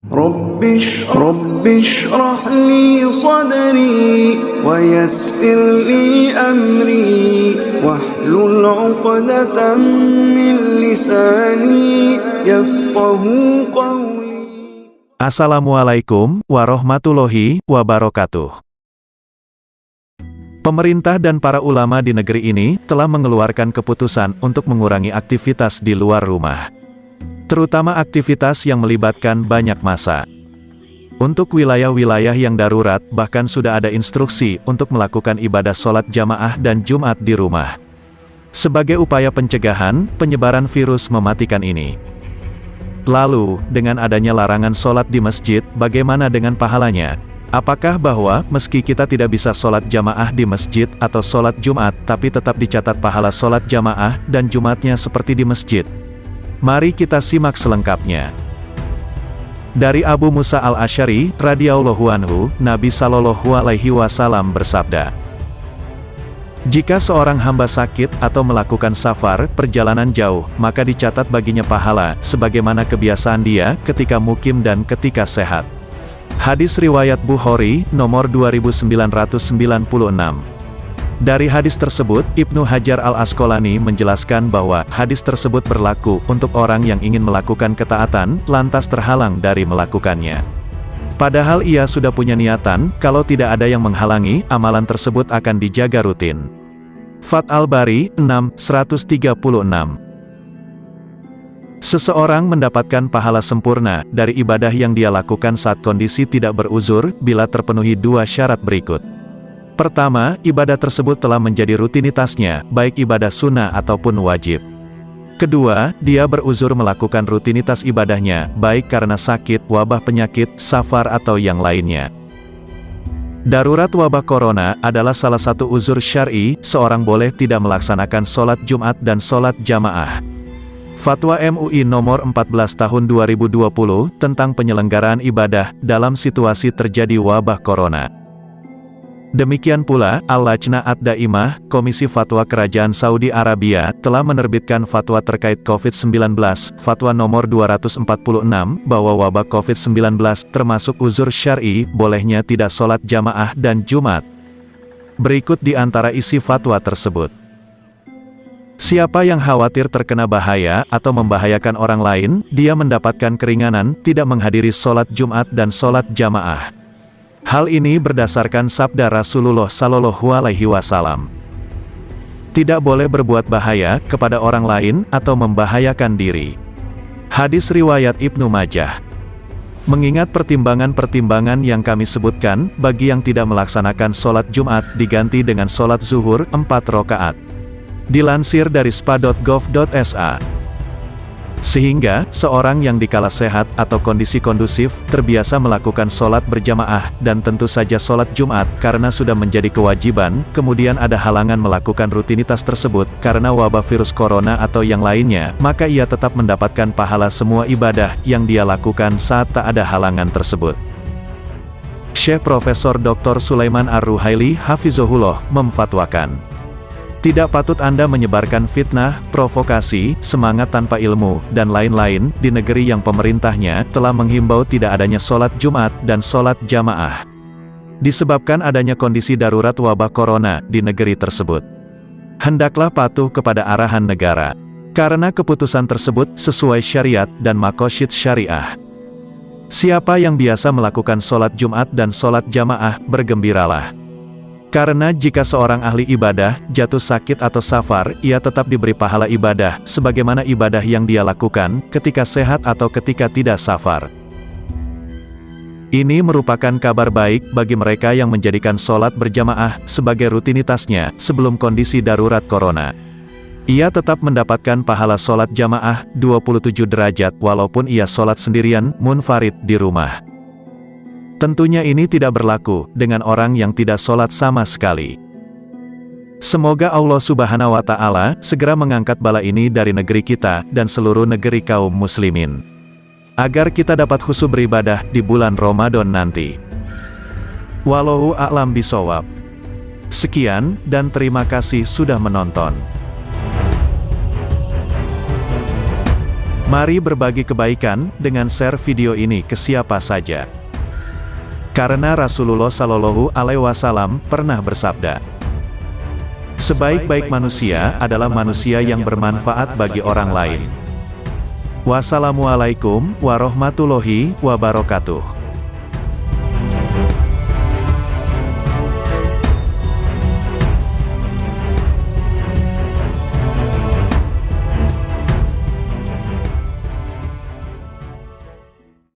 رب اشرح لي صدري ويسر لي أمري واحلل عقدة من لساني يفقه قولي. Assalamualaikum warahmatullahi wabarakatuh. Pemerintah dan para ulama di negeri ini telah mengeluarkan keputusan untuk mengurangi aktivitas di luar rumah, terutama aktivitas yang melibatkan banyak massa. Untuk wilayah-wilayah yang darurat, bahkan sudah ada instruksi untuk melakukan ibadah sholat jamaah dan Jumat di rumah, sebagai upaya pencegahan penyebaran virus mematikan ini. Lalu, dengan adanya larangan sholat di masjid, bagaimana dengan pahalanya? Apakah bahwa, meski kita tidak bisa sholat jamaah di masjid atau sholat Jumat, tapi tetap dicatat pahala sholat jamaah dan Jumatnya seperti di masjid? Mari kita simak selengkapnya. Dari Abu Musa al-Asy'ari, radhiyallahu anhu, Nabi Shallallahu Alaihi Wasallam bersabda, "Jika seorang hamba sakit atau melakukan safar, perjalanan jauh, maka dicatat baginya pahala, sebagaimana kebiasaan dia ketika mukim dan ketika sehat." Hadis riwayat Bukhari, nomor 2996. Dari hadis tersebut, Ibnu Hajar al-Asqalani menjelaskan bahwa hadis tersebut berlaku untuk orang yang ingin melakukan ketaatan, lantas terhalang dari melakukannya. Padahal ia sudah punya niatan, kalau tidak ada yang menghalangi, amalan tersebut akan dijaga rutin. Fath al-Bari, 6/136. Seseorang mendapatkan pahala sempurna dari ibadah yang dia lakukan saat kondisi tidak beruzur, bila terpenuhi dua syarat berikut. Pertama, ibadah tersebut telah menjadi rutinitasnya, baik ibadah sunnah ataupun wajib. Kedua, dia beruzur melakukan rutinitas ibadahnya, baik karena sakit, wabah penyakit, safar atau yang lainnya. Darurat wabah corona adalah salah satu uzur syar'i, seorang boleh tidak melaksanakan sholat Jumat dan sholat jamaah. Fatwa MUI nomor 14 tahun 2020 tentang penyelenggaraan ibadah dalam situasi terjadi wabah corona. Demikian pula, Al-Lajnah Ad-Daimah, Komisi Fatwa Kerajaan Saudi Arabia, telah menerbitkan fatwa terkait COVID-19, Fatwa nomor 246, bahwa wabah COVID-19 termasuk uzur syar'i, bolehnya tidak sholat jamaah dan Jumat. Berikut di antara isi fatwa tersebut. Siapa yang khawatir terkena bahaya atau membahayakan orang lain, dia mendapatkan keringanan, tidak menghadiri sholat Jumat dan sholat jamaah. Hal ini berdasarkan sabda Rasulullah Shallallahu Alaihi Wasallam. Tidak boleh berbuat bahaya kepada orang lain atau membahayakan diri. Hadis riwayat Ibnu Majah. Mengingat pertimbangan-pertimbangan yang kami sebutkan, bagi yang tidak melaksanakan sholat Jumat diganti dengan sholat zuhur 4 rakaat. Dilansir dari spa.gov.sa. Sehingga, seorang yang dikala sehat atau kondisi kondusif, terbiasa melakukan sholat berjamaah, dan tentu saja sholat Jumat, karena sudah menjadi kewajiban, kemudian ada halangan melakukan rutinitas tersebut, karena wabah virus corona atau yang lainnya, maka ia tetap mendapatkan pahala semua ibadah, yang dia lakukan saat tak ada halangan tersebut. Syekh Profesor Dr. Sulaiman Ar-Ruhaili Hafizahullah memfatwakan, tidak patut Anda menyebarkan fitnah, provokasi, semangat tanpa ilmu, dan lain-lain, di negeri yang pemerintahnya telah menghimbau tidak adanya sholat Jumat dan sholat jamaah. Disebabkan adanya kondisi darurat wabah corona di negeri tersebut. Hendaklah patuh kepada arahan negara. Karena keputusan tersebut sesuai syariat dan maqasid syariah. Siapa yang biasa melakukan sholat Jumat dan sholat jamaah, bergembiralah. Karena jika seorang ahli ibadah jatuh sakit atau safar, ia tetap diberi pahala ibadah, sebagaimana ibadah yang dia lakukan ketika sehat atau ketika tidak safar. Ini merupakan kabar baik bagi mereka yang menjadikan sholat berjamaah sebagai rutinitasnya sebelum kondisi darurat corona. Ia tetap mendapatkan pahala sholat jamaah 27 derajat walaupun ia sholat sendirian, munfarid di rumah. Tentunya ini tidak berlaku dengan orang yang tidak sholat sama sekali. Semoga Allah Subhanahu wa Ta'ala segera mengangkat bala ini dari negeri kita dan seluruh negeri kaum muslimin, agar kita dapat khusyuk beribadah di bulan Ramadan nanti. Wallahu a'lam bishawab. Sekian dan terima kasih sudah menonton. Mari berbagi kebaikan dengan share video ini ke siapa saja. Karena Rasulullah Shallallahu Alaihi Wasallam pernah bersabda, sebaik-baik manusia adalah manusia yang bermanfaat bagi orang lain. Wassalamualaikum warahmatullahi wabarakatuh.